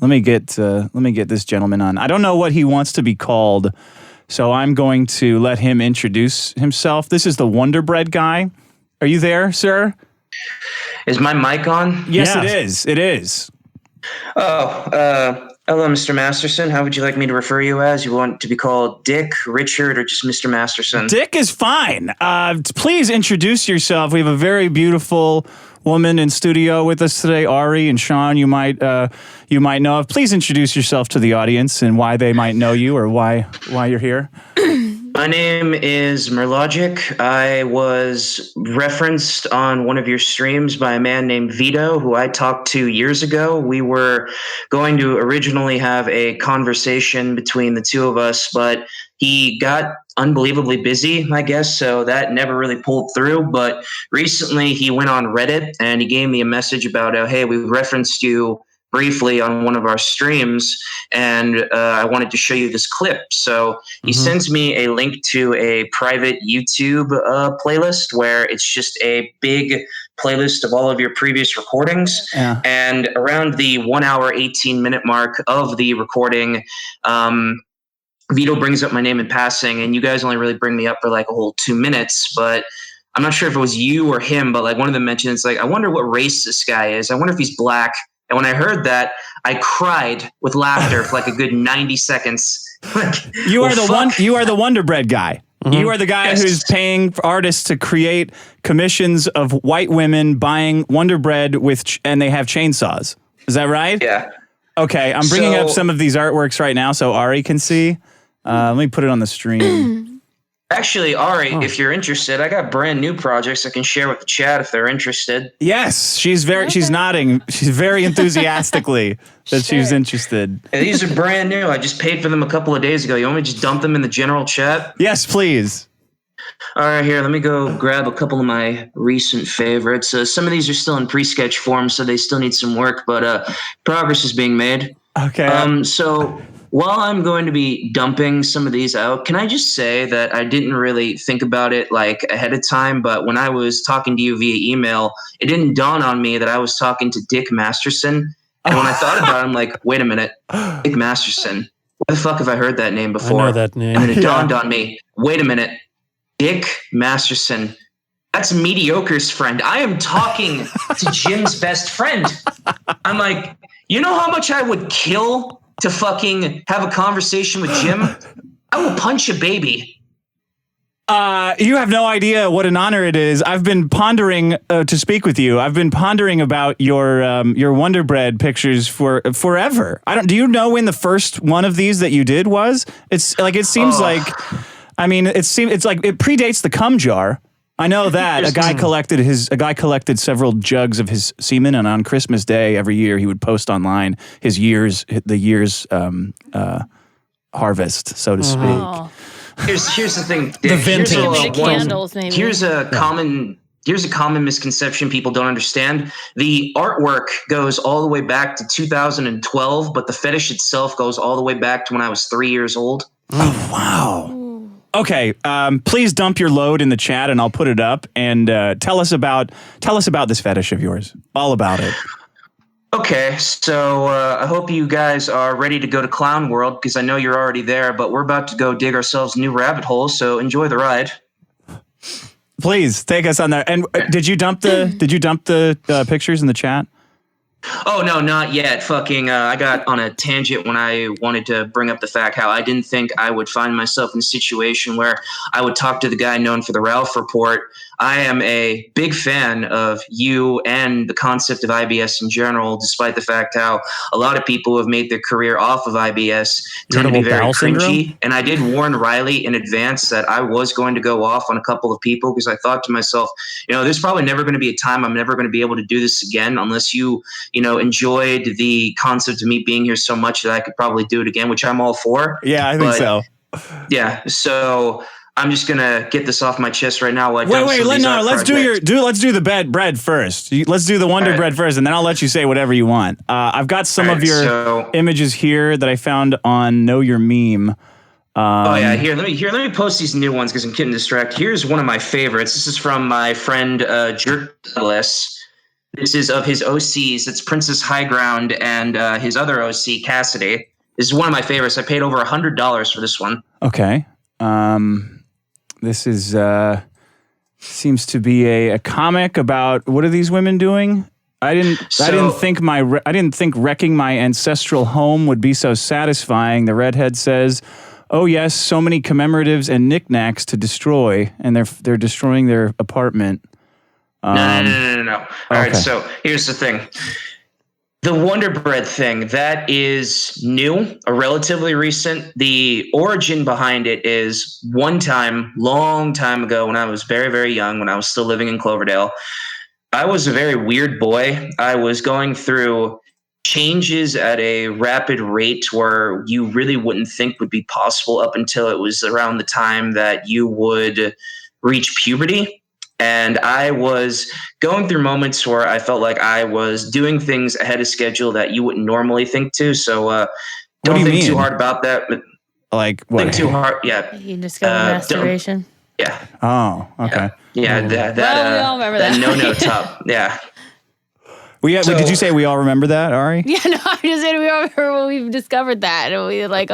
Let me get this gentleman on. I don't know what he wants to be called, so I'm going to let him introduce himself. This is the Wonder Bread guy. Are you there, sir? Is my mic on? Yes, it is. It is. Hello, Mr. Masterson. How would you like me to refer you as? You want to be called Dick, Richard, or just Mr. Masterson? Dick is fine. Please introduce yourself. We have a very beautiful woman in studio with us today, Ari and Sean. You might know of. Please introduce yourself to the audience and why they might know you or why you're here. My name is Murrlogic. I was referenced on one of your streams by a man named Vito, who I talked to years ago. We were going to originally have a conversation between the two of us, but he got unbelievably busy, I guess, so that never really pulled through. But recently he went on Reddit and he gave me a message about, hey, we referenced you briefly on one of our streams, and I wanted to show you this clip. So he sends me a link to a private YouTube playlist where it's just a big playlist of all of your previous recordings. Yeah. And around the 1 hour, 18-minute mark of the recording, Vito brings up my name in passing, and you guys only really bring me up for like a whole 2 minutes, but I'm not sure if it was you or him, but like one of them mentioned, it's like, I wonder what race this guy is. I wonder if he's black. And when I heard that, I cried with laughter for like a good 90 seconds. You are the Wonder Bread guy. Mm-hmm. You are the guy who's paying artists to create commissions of white women buying Wonder Bread and they have chainsaws. Is that right? Yeah. Okay, I'm bringing up some of these artworks right now so Ari can see. Let me put it on the stream. Actually, Ari, if you're interested, I got brand new projects I can share with the chat if they're interested. Yes, she's nodding. She's very enthusiastically that she's interested. Yeah, these are brand new. I just paid for them a couple of days ago. You want me to just dump them in the general chat? Yes, please. All right, here, let me go grab a couple of my recent favorites. Some of these are still in pre-sketch form, so they still need some work, but progress is being made. Okay. So while I'm going to be dumping some of these out, can I just say that I didn't really think about it like ahead of time, but when I was talking to you via email, it didn't dawn on me that I was talking to Dick Masterson. And when I thought about it, I'm like, wait a minute, Dick Masterson. Where the fuck have I heard that name before? I know that name. And then it dawned on me, wait a minute, Dick Masterson. That's Mediocre's friend. I am talking to Jim's best friend. I'm like, you know how much I would kill to fucking have a conversation with Jim? I will punch a baby. You have no idea what an honor it is. I've been pondering to speak with you. I've been pondering about your Wonder Bread pictures for forever. Do you know when the first one of these that you did was? It's like it seems like, I mean, it's like it predates the cum jar. I know that a guy collected several jugs of his semen, and on Christmas Day every year he would post online the year's harvest, so to speak. Oh. Here's the thing. The vintage candles, maybe. Here's a common misconception people don't understand. The artwork goes all the way back to 2012, but the fetish itself goes all the way back to when I was 3 years old. Oh wow. Okay, please dump your load in the chat, and I'll put it up. And tell us about this fetish of yours. All about it. Okay, so I hope you guys are ready to go to Clown World because I know you're already there. But we're about to go dig ourselves new rabbit holes. So enjoy the ride. Please take us on there. And did you dump the pictures in the chat? Oh, no, not yet. I got on a tangent when I wanted to bring up the fact how I didn't think I would find myself in a situation where I would talk to the guy known for the Ralph Report. I am a big fan of you and the concept of IBS in general, despite the fact how a lot of people who have made their career off of IBS tend to be very cringy. And I did warn Riley in advance that I was going to go off on a couple of people because I thought to myself, there's probably never going to be a time I'm never going to be able to do this again unless you enjoyed the concept of me being here so much that I could probably do it again, which I'm all for. Yeah, I think so. Yeah, so I'm just gonna get this off my chest right now. Let's do the bread first. Let's do the Wonder Bread first, and then I'll let you say whatever you want. I've got some of your images here that I found on Know Your Meme. Here, let me post these new ones because I'm getting distracted. Here's one of my favorites. This is from my friend Jerkless. This is of his OCs. It's Princess High Ground and his other OC, Cassidy. This is one of my favorites. I paid over $100 for this one. Okay. This is seems to be a comic about what are these women doing? I didn't think wrecking my ancestral home would be so satisfying. The redhead says, "Oh yes, so many commemoratives and knickknacks to destroy, and they're destroying their apartment." No. All right, so here's the thing. The Wonder Bread thing, that is new, a relatively recent. The origin behind it is one time, long time ago, when I was very, very young, when I was still living in Cloverdale. I was a very weird boy. I was going through changes at a rapid rate where you really wouldn't think would be possible up until it was around the time that you would reach puberty. And I was going through moments where I felt like I was doing things ahead of schedule that you wouldn't normally think to. So don't think too hard about that. Like what? Think too hard. Yeah. You discovered masturbation. Yeah. Oh, okay. Yeah. That we all remember that. no top. Yeah. Did you say we all remember that, Ari? Yeah, no, I'm just saying we all remember when we discovered that. And we were like,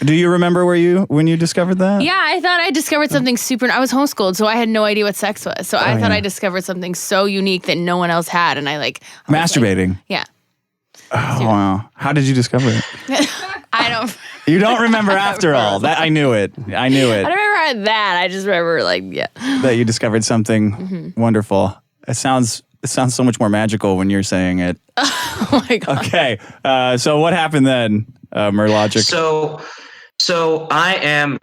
Do you remember when you discovered that? Yeah, I thought I discovered something I was homeschooled, so I had no idea what sex was. So I thought I discovered something so unique that no one else had. And masturbating. Yeah. Oh, wow. How did you discover it? I don't. You don't remember after all. That I knew it. I don't remember that. I just remember that you discovered something wonderful. It sounds so much more magical when you're saying it. Oh my God. Okay. So what happened then, murrlogic? So I am,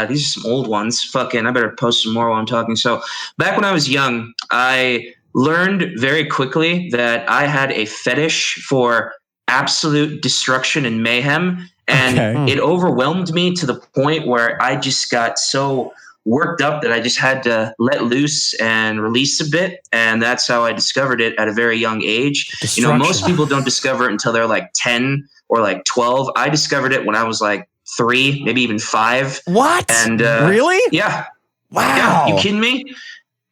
these are some old ones. Fucking, I better post some more while I'm talking. So back when I was young, I learned very quickly that I had a fetish for absolute destruction and mayhem. And it overwhelmed me to the point where I just got so worked up that I just had to let loose and release a bit. And that's how I discovered it at a very young age. You know, most people don't discover it until they're like 10 or like 12. I discovered it when I was like 3, maybe even 5. What? And really? Yeah. Wow. Yeah, you kidding me?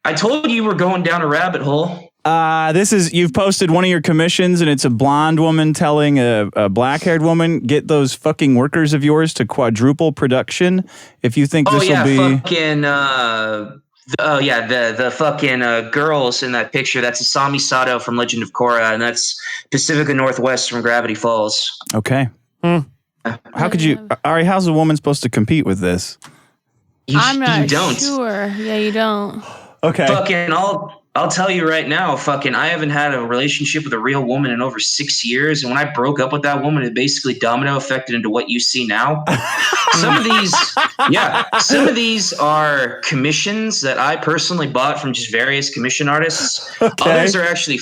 I told you we're going down a rabbit hole. You've posted one of your commissions, and it's a blonde woman telling a black-haired woman, get those fucking workers of yours to quadruple production. If you think this will be... fucking... the fucking girls in that picture. That's Asami Sato from Legend of Korra, and that's Pacifica Northwest from Gravity Falls. Okay. How could you... Ari, how's a woman supposed to compete with this? I'm not you don't. sure. Yeah, you don't. Okay. Fucking, I'll tell you right now, fucking, I haven't had a relationship with a real woman in over 6 years. And when I broke up with that woman, it basically domino affected into what you see now. Some of these are commissions that I personally bought from just various commission artists. Okay. Others are actually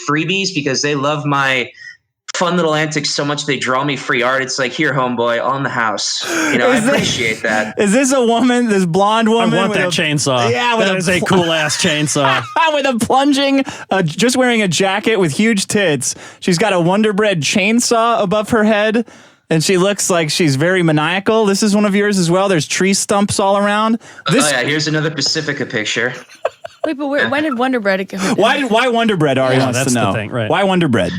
freebies because they love my fun little antics so much they draw me free art. It's like, here, homeboy, on the house. You know, I appreciate that. Is this a woman, this blonde woman? I want that chainsaw. Yeah, that is a cool ass chainsaw. With a plunging, just wearing a jacket with huge tits. She's got a Wonder Bread chainsaw above her head, and she looks like she's very maniacal. This is one of yours as well. There's tree stumps all around. Here's another Pacifica picture. Wait, but when did Wonder Bread go? Why Wonder Bread? Ari wants that's to know. the thing, right? Why Wonder Bread?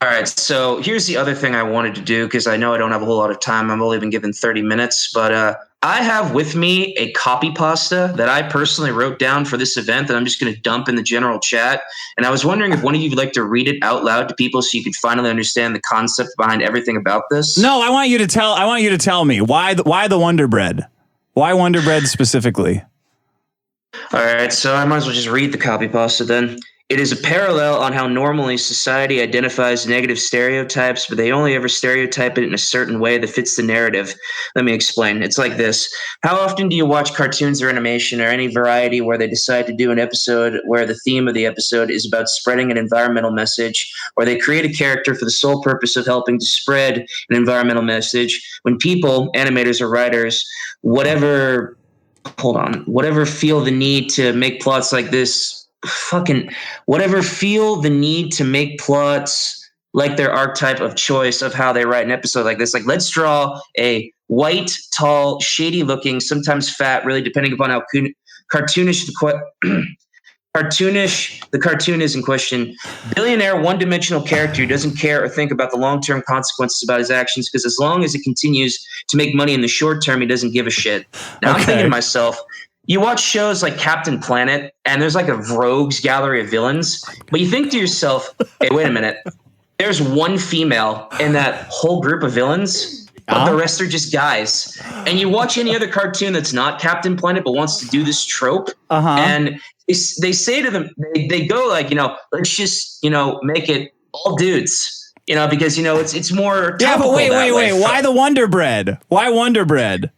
All right, so here's the other thing I wanted to do, because I know I don't have a whole lot of time. I've only been given 30 minutes, but I have with me a copy pasta that I personally wrote down for this event that I'm just going to dump in the general chat. And I was wondering if one of you would like to read it out loud to people so you could finally understand the concept behind everything about this. No, I want you to tell me why the Wonder Bread? Why Wonder Bread specifically? All right, so I might as well just read the copy pasta then. It is a parallel on how normally society identifies negative stereotypes, but they only ever stereotype it in a certain way that fits the narrative. Let me explain. It's like this. How often do you watch cartoons or animation or any variety where they decide to do an episode where the theme of the episode is about spreading an environmental message, or they create a character for the sole purpose of helping to spread an environmental message? When people, animators or writers, whatever feel the need to make plots like this, feel the need to make plots like their archetype of choice of how they write an episode like this. Like, let's draw a white, tall, shady looking, sometimes fat, really depending upon how cartoonish cartoonish. The cartoon is in question. Billionaire, one-dimensional character who doesn't care or think about the long-term consequences about his actions because as long as it continues to make money in the short term, he doesn't give a shit. Now I'm thinking to myself, you watch shows like Captain Planet, and there's like a rogues gallery of villains, but you think to yourself, hey, wait a minute. There's one female in that whole group of villains, but the rest are just guys. And you watch any other cartoon that's not Captain Planet but wants to do this trope, and they say to them, they go like, let's just, make it all dudes, because, it's more. Yeah, but wait. Why the Wonder Bread? Why Wonder Bread?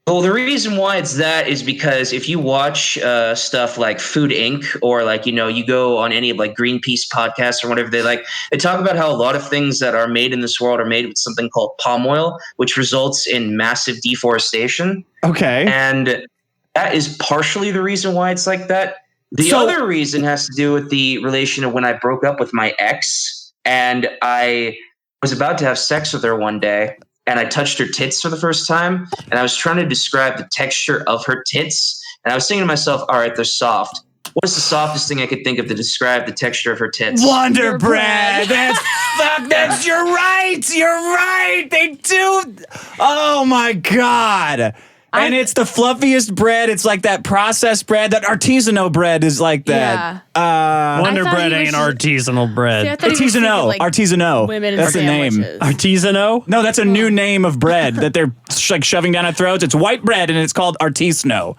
Well, the reason why it's that is because if you watch stuff like Food Inc. or like, you go on any of like Greenpeace podcasts or whatever, they talk about how a lot of things that are made in this world are made with something called palm oil, which results in massive deforestation. Okay. And that is partially the reason why it's like that. The other reason has to do with the relation of when I broke up with my ex and I was about to have sex with her one day. And I touched her tits for the first time, and I was trying to describe the texture of her tits. And I was thinking to myself, all right, they're soft. What is the softest thing I could think of to describe the texture of her tits? Wonder Bread. That's you're right. They do. Oh my God. And it's the fluffiest bread. It's like that processed bread. That artisanal bread is like that. Yeah. Wonder Bread ain't artisanal bread. Artisanal. Women That's the name. Artisanal? No, that's a new name of bread that they're like shoving down our throats. It's white bread and it's called artisanal.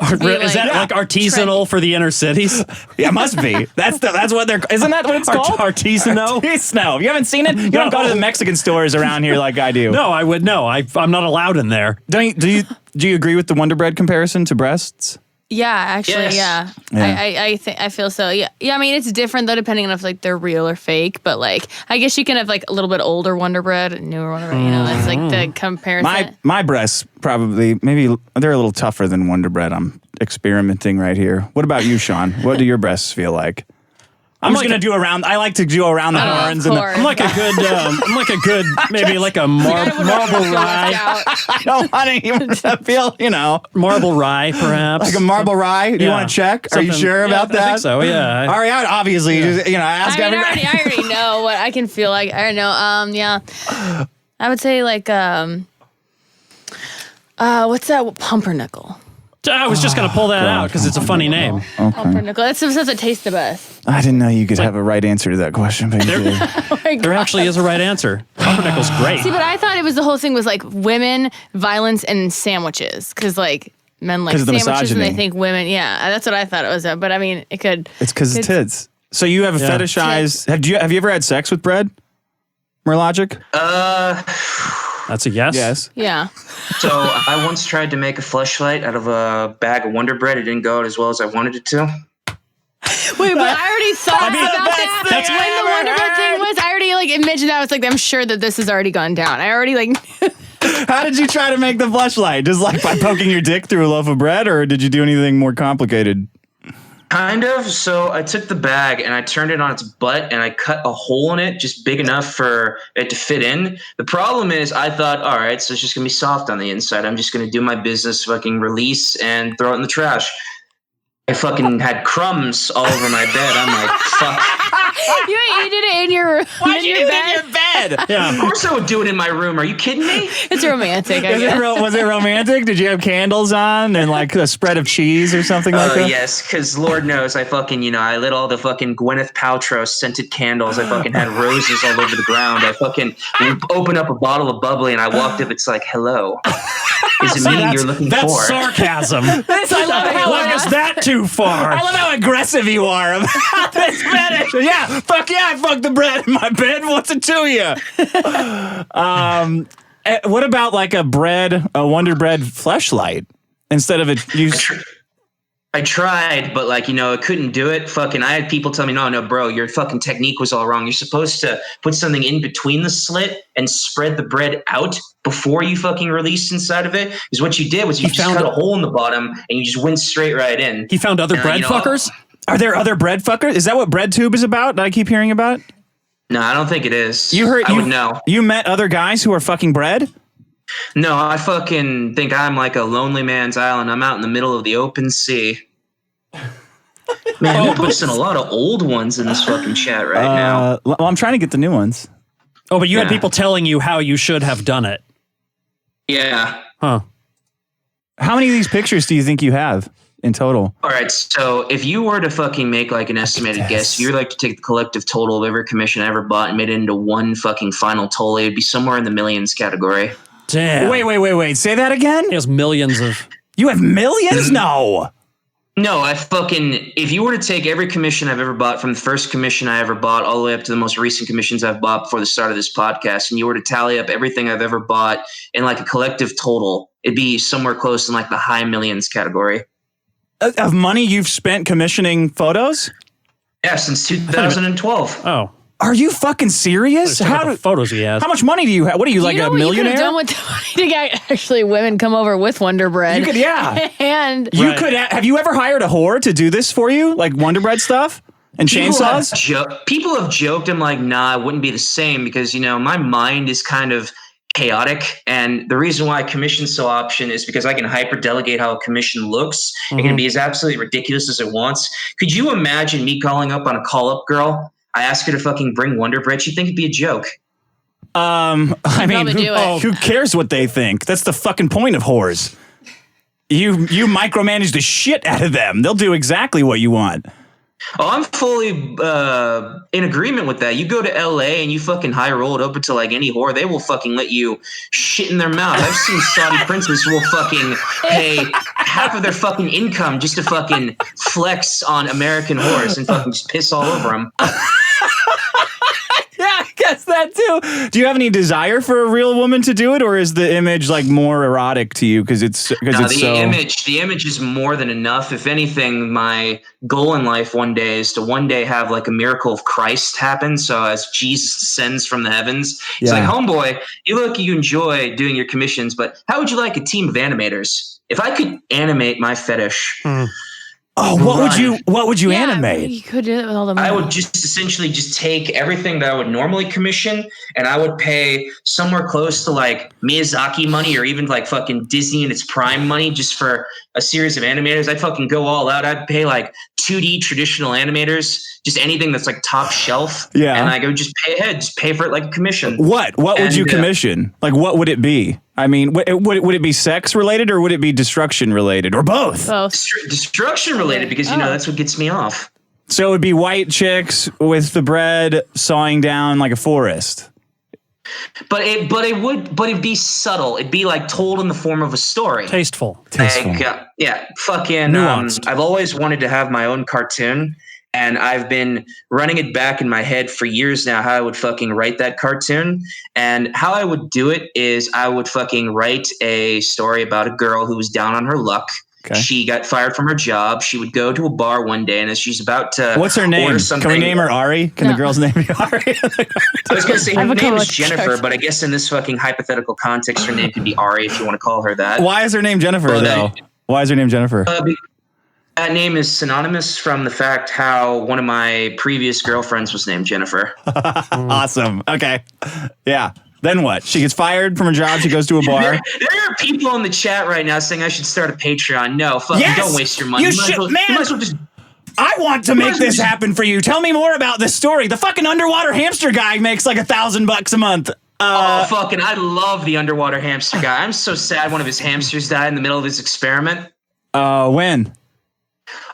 Is that like artisanal for the inner cities? Yeah, it must be. That's what they're. Isn't that what it's called? Artisanal. Artisanal. You haven't seen it? You don't go to the Mexican stores around here like I do. No, I would. No, I'm not allowed in there. Do you agree with the Wonder Bread comparison to breasts? Yeah, actually, Yes. yeah. I feel so. Yeah. I mean, it's different though, depending on if like they're real or fake. But like, I guess you can have like a little bit older Wonder Bread, and newer Wonder Bread. That's like the comparison. My breasts maybe they're a little tougher than Wonder Bread. I'm experimenting right here. What about you, Sean? What do your breasts feel like? I'm just gonna do around. I like to do around the horns. I'm like a good, maybe like a marble rye. I don't want to even feel, marble rye, perhaps. Like a marble rye. Do you want to check? Are you sure about that? I think so. Yeah. All right. Obviously, ask everybody. I already know what I can feel like. I don't know. Yeah. I would say like what's that? Pumpernickel. I was just going to pull that out because it's a funny name. Okay. Pumpernickel. That says it tastes the best. I didn't know you could have a right answer to that question, but you did. There actually is a right answer. Pumpernickel's great. See, but I thought it was the whole thing was like women, violence, and sandwiches. Because like men like sandwiches and they think women. Yeah, that's what I thought it was. But I mean, it could. It's because of tits. So you have a fetishized. Have you ever had sex with bread? murrlogic? That's a yes. Yes. Yeah. So I once tried to make a fleshlight out of a bag of Wonder Bread. It didn't go out as well as I wanted it to. Wait, but I already thought about that. That's when the Wonder Bread thing was, I already mentioned that. I was like, I'm sure that this has already gone down. I already How did you try to make the fleshlight? Just like by poking your dick through a loaf of bread, or did you do anything more complicated? Kind of. So I took the bag and I turned it on its butt and I cut a hole in it just big enough for it to fit in. The problem is I thought, all right, so it's just going to be soft on the inside. I'm just going to do my business, fucking release and throw it in the trash. I fucking had crumbs all over my bed. I'm like, fuck. You did it in your room. Why'd you do it in your bed? Yeah. Of course I would do it in my room. Are you kidding me? It's romantic, I guess. Was it romantic? Did you have candles on and like a spread of cheese or something like that? Yes, because Lord knows I fucking, I lit all the fucking Gwyneth Paltrow scented candles. I fucking had roses all over the ground. I fucking opened up a bottle of bubbly and I walked up. It's like, hello. Is it me you're looking for? That's sarcasm. I love how is that too far? I love how aggressive you are about this fetish. Yeah, I fucked the bread in my bed. What's it to you? What about like a Wonder Bread fleshlight instead of it? I tried, but I couldn't do it. Fucking, I had people tell me, no, bro, your fucking technique was all wrong. You're supposed to put something in between the slit and spread the bread out before you fucking release inside of it. Because what you did was you just cut a hole in the bottom and you just went straight right in. He found other bread fuckers? Are there other bread fuckers? Is that what BreadTube is about that I keep hearing about? No, I don't think it is. I would know. You met other guys who are fucking bread? No, I fucking think I'm like a lonely man's island. I'm out in the middle of the open sea. Man, you're posting a lot of old ones in this fucking chat right now. Well, I'm trying to get the new ones. Oh, but you had Yeah. people telling you how you should have done it. Yeah. Huh. How many of these pictures do you think you have in total? All right, so if you were to fucking make like an estimated guess, you'd like to take the collective total of every commission I ever bought and made it into one fucking final total, it'd be somewhere in the millions category. Damn. Wait. Say that again? He has millions of... You have millions? No. No, if you were to take every commission I've ever bought from the first commission I ever bought all the way up to the most recent commissions I've bought before the start of this podcast, and you were to tally up everything I've ever bought in like a collective total, it'd be somewhere close in like the high millions category. Of money you've spent commissioning photos? Yeah, since 2012. Oh. Are you fucking serious? How do photos he has? How much money do you have? What are you, like you know a what millionaire? You could have done with the money to get actually women come over with Wonder Bread. You could, yeah. And You Right. could. Have you ever hired a whore to do this for you, like Wonder Bread stuff and chainsaws? People have joked. I'm like, nah, it wouldn't be the same because, my mind is kind of chaotic. And the reason why commission's so option is because I can hyper delegate how a commission looks. It can be as absolutely ridiculous as it wants. Could you imagine me calling up on a call up girl? I ask her to fucking bring Wonder Bread. She'd think it'd be a joke. I mean, probably do it. who cares what they think? That's the fucking point of whores. You micromanage the shit out of them. They'll do exactly what you want. Oh, I'm fully in agreement with that. You go to LA and you fucking high roll it up into like any whore, they will fucking let you shit in their mouth. I've seen Saudi princes who will fucking pay half of their fucking income just to fucking flex on American whores and fucking just piss all over them. Yeah, I guess that too. Do you have any desire for a real woman to do it, or is the image like more erotic to you because it's The image is more than enough. If anything, my goal in life one day is to one day have like a miracle of Christ happen. So as Jesus descends from the heavens, he's like, homeboy, you enjoy doing your commissions, but how would you like a team of animators? If I could animate my fetish. What would you yeah, animate? You could do it with all the money. I would just essentially just take everything that I would normally commission and I would pay somewhere close to like Miyazaki money or even like fucking Disney and its prime money just for a series of animators. I'd fucking go all out. I'd pay like 2D traditional animators, just anything that's like top shelf. Yeah. And I go just pay ahead, just pay for it like a commission. What would you commission? Like, what would it be? I mean, would it be sex related or would it be destruction related or both? Both. Destruction related because, that's what gets me off. So it would be white chicks with the bread sawing down like a forest. But it'd be subtle. It'd be like told in the form of a story. Tasteful. Like, fucking. Nuanced. I've always wanted to have my own cartoon, and I've been running it back in my head for years now. How I would fucking write that cartoon, and how I would do it is I would fucking write a story about a girl who was down on her luck. Okay. She got fired from her job. She would go to a bar one day, and as she's about to What's her name? Can we name her Ari? Can the girl's name be Ari? I was going to say her have a name is couple of Jennifer, characters. but I guess in this fucking hypothetical context, her name could be Ari if you want to call her that. Why is her name Jennifer though? Why is her name Jennifer? That name is synonymous from the fact how one of my previous girlfriends was named Jennifer. Awesome. Okay. Yeah. Then what? She gets fired from her job. She goes to a bar. There are people in the chat right now saying I should start a Patreon. No, fucking Yes! don't waste your money. You might should- as well- man! you might as well just I want to make this happen for you. Tell me more about this story. The fucking underwater hamster guy makes like $1,000 a month. fucking, I love the underwater hamster guy. I'm so sad one of his hamsters died in the middle of his experiment. When?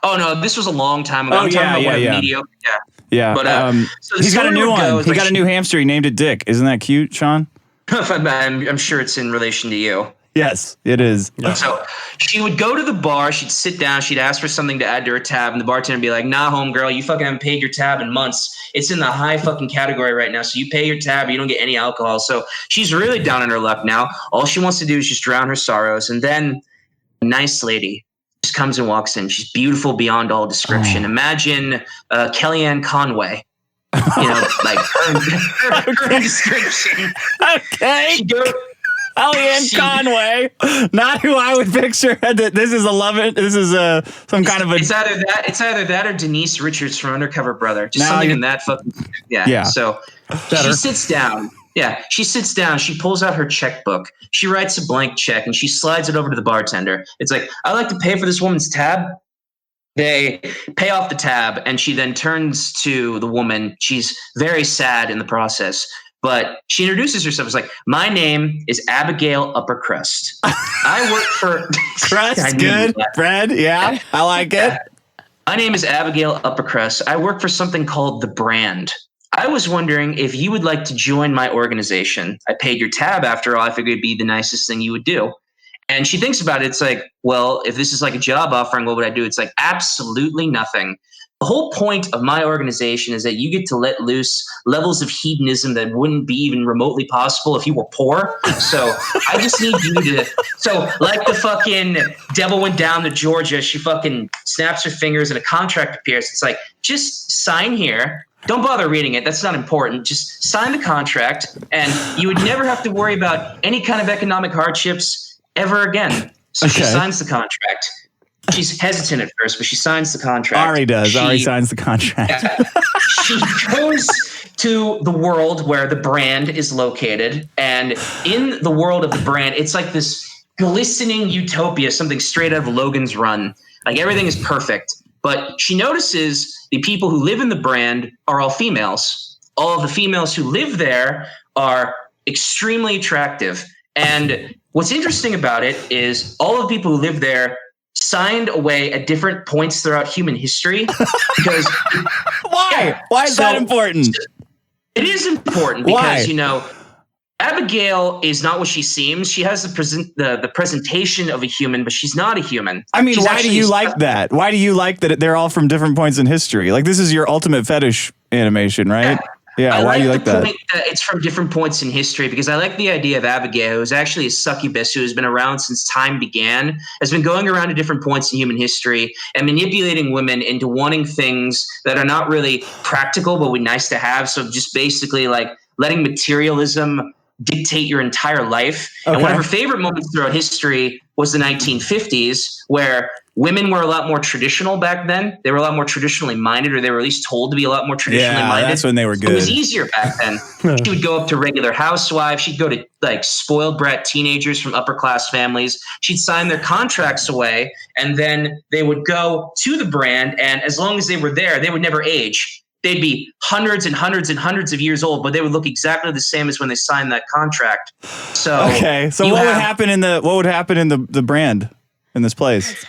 Oh no, this was a long time ago. Oh, I'm talking yeah, about one of yeah. mediocre. Yeah. Yeah. But, so the he's got a story new would one. go is He like got a new hamster. He named it Dick. Isn't that cute, Sean? I'm sure it's in relation to you. Yes, it is. So she would go to the bar, she'd sit down, she'd ask for something to add to her tab, and the bartender would be like, nah, homegirl, you fucking haven't paid your tab in months. It's in the high fucking category right now, so you pay your tab, you don't get any alcohol. So she's really down on her luck now. All she wants to do is just drown her sorrows. And then a nice lady just comes and walks in. She's beautiful beyond all description. Imagine Kellyanne Conway. Like her description. Okay. She goes... Kellyanne Conway, not who I would picture. This is some kind of a. It's either that or Denise Richards from Undercover Brother. Just something in that fucking. Yeah. So she sits down. Yeah, she sits down. She pulls out her checkbook. She writes a blank check and she slides it over to the bartender. It's like, I'd like to pay for this woman's tab. They pay off the tab, and she then turns to the woman. She's very sad in the process, but she introduces herself as like, "My name is Abigail Upper Crust. I work for Crust, good bread. Yeah, I like it. My name is Abigail Upper Crust. I work for something called The Brand. I was wondering if you would like to join my organization. I paid your tab after all. I figured it'd be the nicest thing you would do." And she thinks about it. It's like, well, if this is like a job offering, what would I do? It's like, absolutely nothing. The whole point of my organization is that you get to let loose levels of hedonism that wouldn't be even remotely possible if you were poor. So I just need you to, so like the fucking devil went down to Georgia, she fucking snaps her fingers and a contract appears. It's like, just sign here. Don't bother reading it. That's not important. Just sign the contract and you would never have to worry about any kind of economic hardships ever again. So she signs the contract. She's hesitant at first, but she signs the contract. Ari does. Ari signs the contract. She goes to the world where the brand is located. And in the world of the brand, it's like this glistening utopia, something straight out of Logan's Run. Like everything is perfect. But she notices the people who live in the brand are all females. All of the females who live there are extremely attractive. And what's interesting about it is all of the people who live there signed away at different points throughout human history. Because why? Yeah, why is that important? It is important because, you know, Abigail is not what she seems. She has the presentation of a human, but she's not a human. I mean, she's why do you like that? Why do you like that they're all from different points in history? Like, this is your ultimate fetish animation, right? Yeah, why do you like that? It's from different points in history because I like the idea of Abigail, who's actually a succubus who has been around since time began, has been going around to different points in human history and manipulating women into wanting things that are not really practical but would be nice to have. So just basically like letting materialism dictate your entire life. Okay. And one of her favorite moments throughout history was the 1950s, where women were a lot more traditional back then. They were a lot more traditionally minded, or they were at least told to be a lot more traditionally minded. That's when they were good. It was easier back then. She would go up to regular housewives. She'd go to like spoiled brat teenagers from upper class families. She'd sign their contracts away, and then they would go to the brand. And as long as they were there, they would never age. They'd be hundreds and hundreds and hundreds of years old, but they would look exactly the same as when they signed that contract. So what would happen in the brand in this place?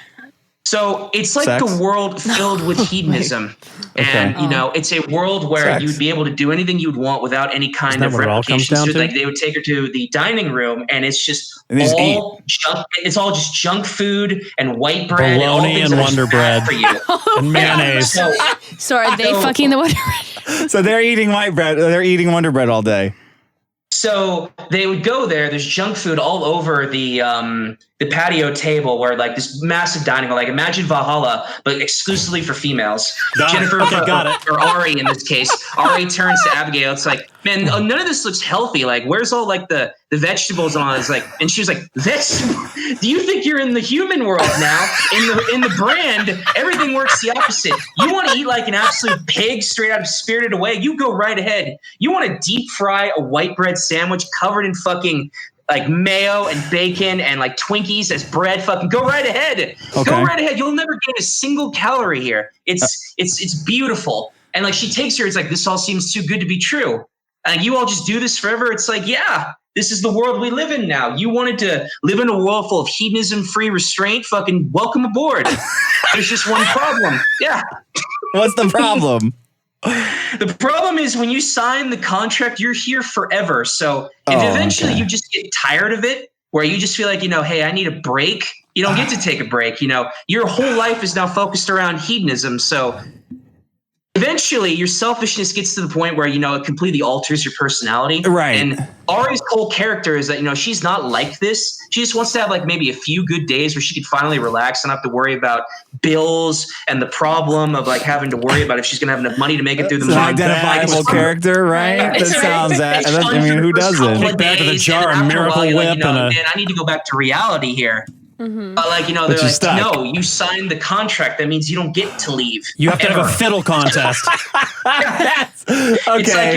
So it's like the world filled with hedonism. And, you know, it's a world where you'd be able to do anything you'd want without any kind of replication. So like they would take her to the dining room and it's just all junk. It's all just junk food and white bread. Bologna and Wonder Bread for you. And mayonnaise. So are they fucking the Wonder Bread? So they're eating white bread. They're eating Wonder Bread all day. So they would go there. There's junk food all over the patio table, where like this massive dining hall. Like imagine Valhalla, but exclusively for females. Jennifer got it. Or Ari in this case. Ari turns to Abigail. It's like, man, none of this looks healthy. Like, where's all like the vegetables and all? It's like, and she was like, do you think you're in the human world now? In the brand, everything works the opposite. You want to eat like an absolute pig straight out of Spirited Away? You go right ahead. You want to deep fry a white bread sandwich covered in fucking like mayo and bacon and like Twinkies as bread? Fucking go right ahead. Okay. Go right ahead. You'll never gain a single calorie here. It's beautiful. And like she takes her, it's like, this all seems too good to be true. And you all just do this forever. It's like, yeah, this is the world we live in now. You wanted to live in a world full of hedonism, free restraint. Fucking welcome aboard. There's just one problem. Yeah. What's the problem? The problem is when you sign the contract, you're here forever. So if eventually you just get tired of it, where you just feel like, you know, hey, I need a break. You don't get to take a break. You know, your whole life is now focused around hedonism. So eventually your selfishness gets to the point where, you know, it completely alters your personality. Right. And Ari's whole character is that, you know, she's not like this. She just wants to have like maybe a few good days where she could finally relax and not have to worry about bills and the problem of like having to worry about if she's going to have enough money to make it through the month. It's an identifiable character, right? That sounds I mean, who doesn't? Kick back to the jar of Miracle Whip. Man, I need to go back to reality here. But like, you know, But they're you're like, stuck. no, you signed the contract. That means you don't get to leave. You have to have ever. a fiddle contest. Okay.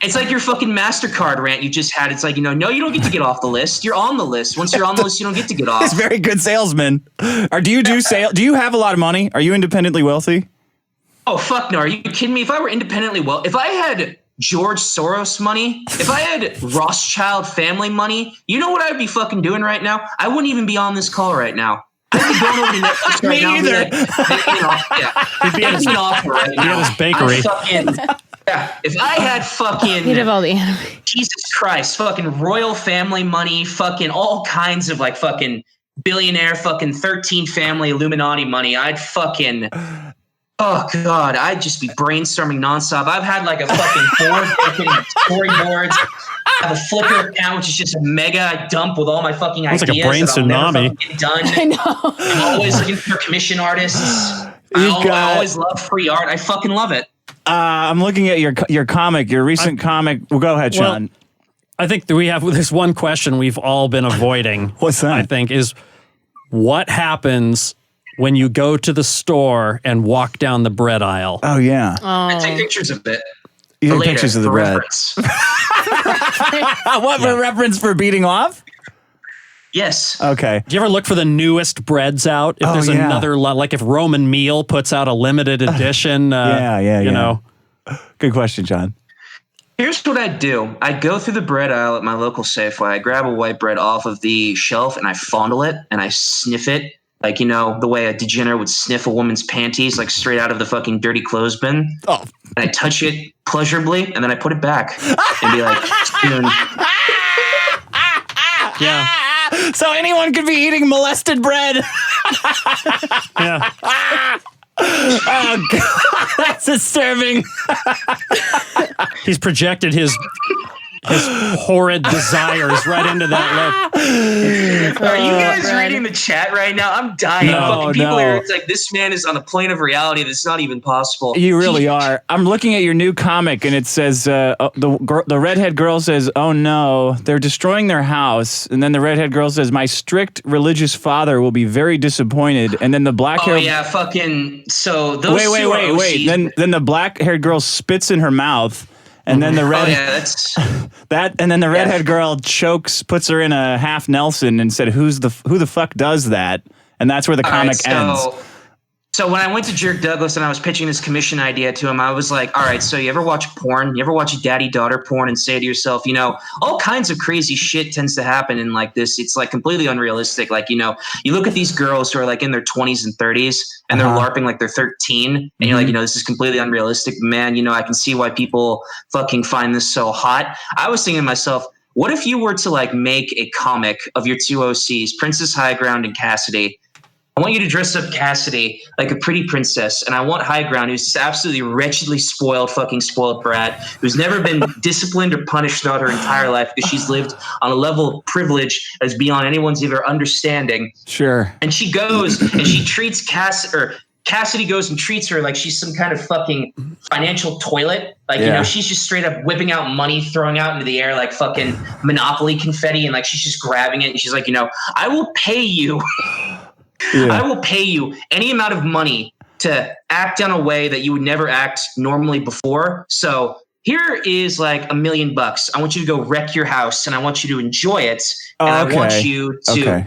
It's like your fucking MasterCard rant you just had. It's like, you know, no, you don't get to get off the list. You're on the list. Once you're on the list, you don't get to get off. He's a very good salesman. Or do you do sale? Do you have a lot of money? Are you independently wealthy? Oh, fuck no. Are you kidding me? If I were independently if I had George Soros money, if I had Rothschild family money, you know what I'd be fucking doing right now? I wouldn't even be on this call right now. I'd be going over to Netflix right now. either. And be like, He'd be at his, right be now. at his bakery. If I had fucking You'd have all the anime. Jesus Christ, fucking royal family money, fucking all kinds of like fucking billionaire, fucking 13 family Illuminati money, I'd fucking. Oh God, I'd just be brainstorming nonstop. I've had like a fucking board, fucking storyboards. I have a Flickr account, which is just a mega dump with all my fucking It's ideas. like a brain that I'll never tsunami. fucking get done. I know. I'm always looking for commission artists. I always love free art. I fucking love it. I'm looking at your comic, your recent comic. Well, go ahead, Well, Sean. I think that we have this one question we've all been avoiding. What's that? I think is what happens when you go to the store and walk down the bread aisle. Oh yeah. I take pictures of it. You for take later, pictures of the for bread. reference. What for reference for beating off? Yes. Okay. Do you ever look for the newest breads out? If there's yeah. another, like if Roman Meal puts out a limited edition, you know. Good question, John. Here's what I'd do. I'd go through the bread aisle at my local Safeway. I grab a white bread off of the shelf and I fondle it and I sniff it. Like, you know, the way a degenerate would sniff a woman's panties, like straight out of the fucking dirty clothes bin. Oh. And I touch it pleasurably and then I put it back and be like, spoon. Yeah. So anyone could be eating molested bread. Yeah. Oh God, that's disturbing. He's projected his horrid desires right into that look. Are you guys reading the chat right now? I'm dying. No, Fucking people no. are, it's like, this man is on a plane of reality that's not even possible. You really are. I'm looking at your new comic, and it says the redhead girl says, "Oh no, they're destroying their house." And then the redhead girl says, "My strict religious father will be very disappointed." And then the black Oh hair. yeah, fucking. So those. Wait. Then the black haired girl spits in her mouth. And then the red, Oh yeah, that's and then the redhead girl chokes, puts her in a half Nelson, and said, "Who the fuck does that?" And that's where the comic ends. So when I went to Jerk Douglas and I was pitching this commission idea to him, I was like, all right, so you ever watch porn? You ever watch daddy-daughter porn and say to yourself, you know, all kinds of crazy shit tends to happen in like this. It's like completely unrealistic. Like, you know, you look at these girls who are like in their 20s and 30s and they're LARPing like they're 13 and you're like, you know, this is completely unrealistic. Man, you know, I can see why people fucking find this so hot. I was thinking to myself, what if you were to like make a comic of your two OCs, Princess High Ground and Cassidy? I want you to dress up Cassidy like a pretty princess, and I want High Ground, who's this absolutely wretchedly spoiled brat, who's never been disciplined or punished throughout her entire life because she's lived on a level of privilege that's beyond anyone's ever understanding. Sure. And she goes and she treats Cassidy goes and treats her like she's some kind of fucking financial toilet. Like, you know, she's just straight up whipping out money, throwing out into the air like fucking Monopoly confetti, and like she's just grabbing it, and she's like, you know, I will pay you. I will pay you any amount of money to act in a way that you would never act normally before. So here is like $1 million. I want you to go wreck your house and I want you to enjoy it. And I want you to,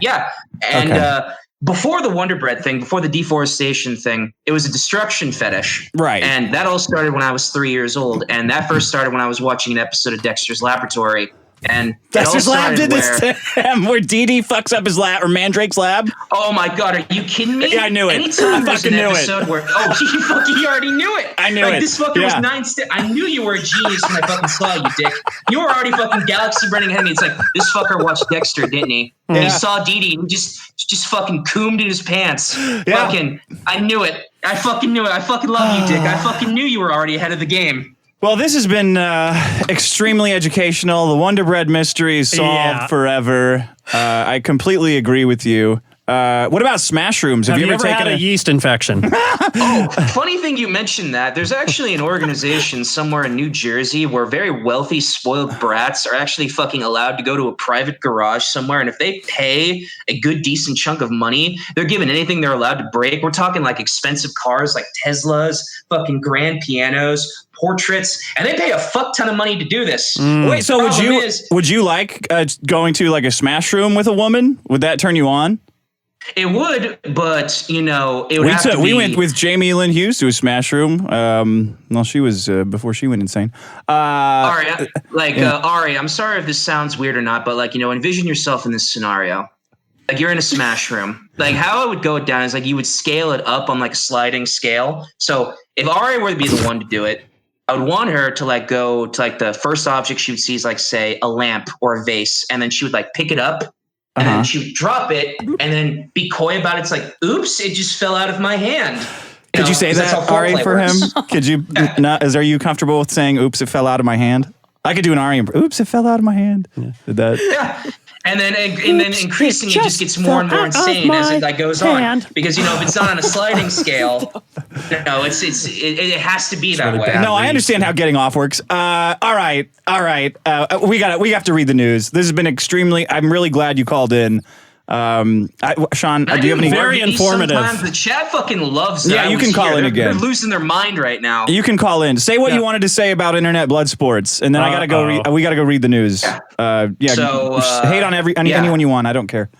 And before the Wonder Bread thing, before the deforestation thing, it was a destruction fetish. Right. And that all started when I was 3 years old. And that first started when I was watching an episode of Dexter's Laboratory. And Dexter's Lab did this to him, where Dee Dee fucks up his lab, or Mandrake's lab. Oh my God, are you kidding me? Yeah, I knew it. Anytime I there's fucking an knew episode it. where, he already knew it. I knew like, it. This fucker was 9 steps. I knew you were a genius when I fucking saw you, Dick. You were already fucking galaxy running ahead of me. It's like, this fucker watched Dexter, didn't he? And he saw Dee Dee and just fucking coomed in his pants. Yeah. Fucking, I knew it. I fucking knew it. I fucking love you, Dick. I fucking knew you were already ahead of the game. Well, this has been extremely educational. The Wonder Bread mystery is solved forever. I completely agree with you. What about smash rooms? Have you ever ever taken had a yeast infection? Funny thing you mentioned that. There's actually an organization somewhere in New Jersey where very wealthy, spoiled brats are actually fucking allowed to go to a private garage somewhere. And if they pay a good, decent chunk of money, they're given anything they're allowed to break. We're talking like expensive cars like Teslas, fucking grand pianos, portraits, and they pay a fuck ton of money to do this. Wait, so would you like going to like a smash room with a woman? Would that turn you on? It would, but it would have to be. We went with Jamie Lynn Hughes to a smash room. Well, she was before she went insane. Ari, Ari, I'm sorry if this sounds weird or not, but envision yourself in this scenario. Like you're in a smash room. Like how I would go down is like you would scale it up on like a sliding scale. So if Ari were to be the one to do it, I would want her to like go to like the first object she would see is like say a lamp or a vase, and then she would like pick it up. And then she would drop it and then be coy about it. It's like, oops, it just fell out of my hand. Could you say that, Ari, for him? Could you are you comfortable with saying, oops, it fell out of my hand? I could do an Ari. Oops, it fell out of my hand. Yeah. Did that? Yeah. And then increasingly it just gets more and more insane as it like goes on. Because if it's not on a sliding scale, it has to be that way. No, I understand how getting off works. All right. We have to read the news. This has been extremely. I'm really glad you called in. Sean, do you have any? Very informative. Sometimes the chat fucking loves that. Yeah, you can call in again. They're losing their mind right now. You can call in. Say what you wanted to say about internet blood sports, and then I gotta go. We gotta go read the news. So hate on anyone you want. I don't care.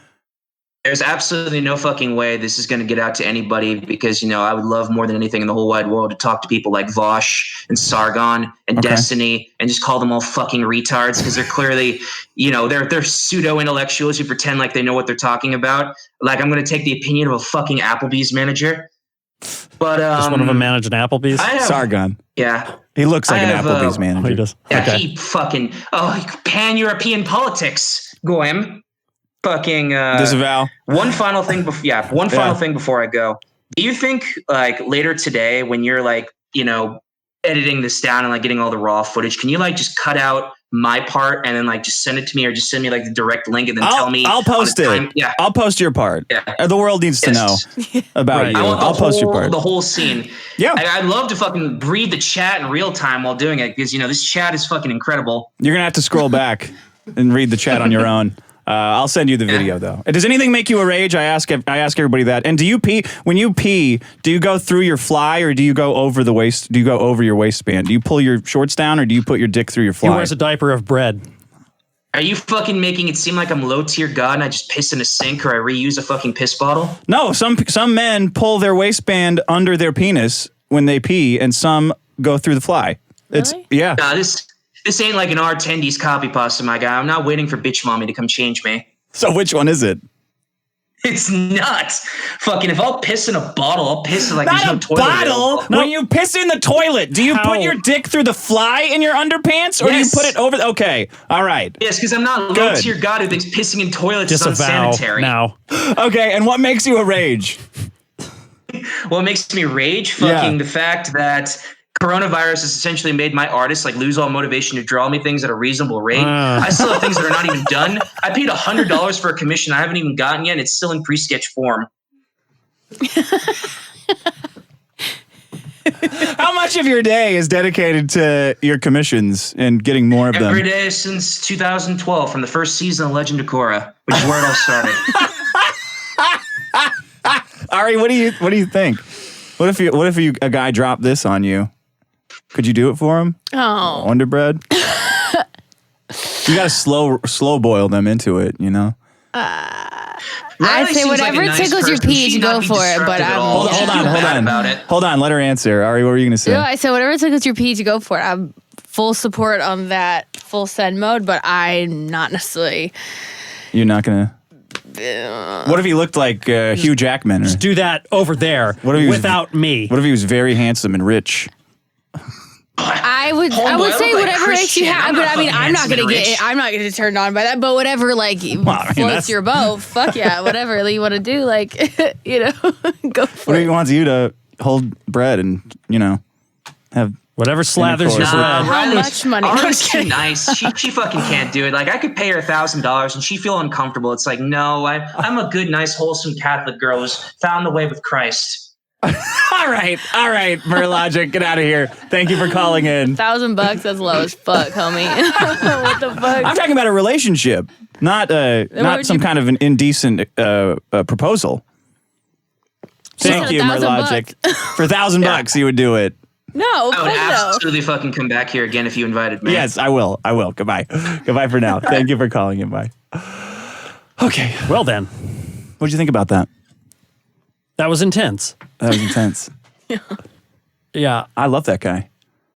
There's absolutely no fucking way this is going to get out to anybody because, I would love more than anything in the whole wide world to talk to people like Vosh and Sargon and Destiny and just call them all fucking retards because they're clearly, they're pseudo-intellectuals who pretend like they know what they're talking about. Like I'm going to take the opinion of a fucking Applebee's manager. But does one of them manage an Applebee's? Sargon. Yeah. He looks like an Applebee's manager. Oh, he does. Yeah, he fucking, pan-European politics, Goem. Fucking disavow. One final thing before I go. Do you think like later today when you're like, editing this down and like getting all the raw footage, can you like just cut out my part and then like just send it to me or just send me like the direct link and then tell me I'll post it. Yeah. I'll post your part. Yeah. The world needs to know about you. I'll post your part. The whole scene. Yeah. I'd love to fucking read the chat in real time while doing it because this chat is fucking incredible. You're gonna have to scroll back and read the chat on your own. I'll send you the video though. Does anything make you a rage? I ask everybody that. And do you pee? When you pee, do you go through your fly or do you go over the waist? Do you go over your waistband? Do you pull your shorts down or do you put your dick through your fly? He wears a diaper of bread. Are you fucking making it seem like I'm low tier god and I just piss in a sink or I reuse a fucking piss bottle? No, some men pull their waistband under their penis when they pee and some go through the fly. Really? Nah, This ain't like an R10D's copy pasta, my guy. I'm not waiting for bitch mommy to come change me. So which one is it? It's not. Fucking if I'll piss in a bottle, I'll piss in like not there's no toilet. Bottle? No. When you piss in the toilet, do you put your dick through the fly in your underpants or do you put it over? Okay. All right. Yes, because I'm not low tier god who thinks pissing in toilets is unsanitary. Now. Okay, and what makes you a rage? What makes me rage? Fucking the fact that coronavirus has essentially made my artists like lose all motivation to draw me things at a reasonable rate. I still have things that are not even done. I paid $100 for a commission I haven't even gotten yet. And it's still in pre-sketch form. How much of your day is dedicated to your commissions and getting more of them? Every day since 2012 from the first season of Legend of Korra, which is where it all started. Ari, what do you think? What if a guy dropped this on you? Could you do it for him? Oh. Wonder bread? You gotta slow boil them into it, I'd say whatever tickles your peach, go for it. But Hold on. Let her answer. Ari, what were you gonna say? No, I said whatever tickles your peach, go for it. I'm full support on that full send mode, but I'm not necessarily. You're not gonna. What if he looked like Hugh Jackman? Just do that over there without me. What if he was very handsome and rich? I would say whatever makes you happy. But I mean, I'm not gonna get turned on by that. But whatever floats your boat. Fuck yeah, whatever you want to do, go for it. What if he wants you to hold bread and have Whatever slathers your course. bread. How much money? No, I'm Ari's just too kidding. nice. She fucking can't do it. Like, I could pay her $1,000 and she feel uncomfortable. It's like, no, I'm a good, nice, wholesome Catholic girl who's found the way with Christ. All right, murrlogic, get out of here. Thank you for calling in. $1,000, that's low as fuck, homie. What the fuck? I'm talking about a relationship, not some kind of an indecent proposal. Thank you, murrlogic. For $1,000, you would do it. No, I would fuck no. absolutely fucking come back here again if you invited me. Yes, I will. Goodbye. Goodbye for now. Thank you for calling in. Bye. Okay. Well then, What'd you think about that? that was intense. That was intense. Yeah. I love that guy.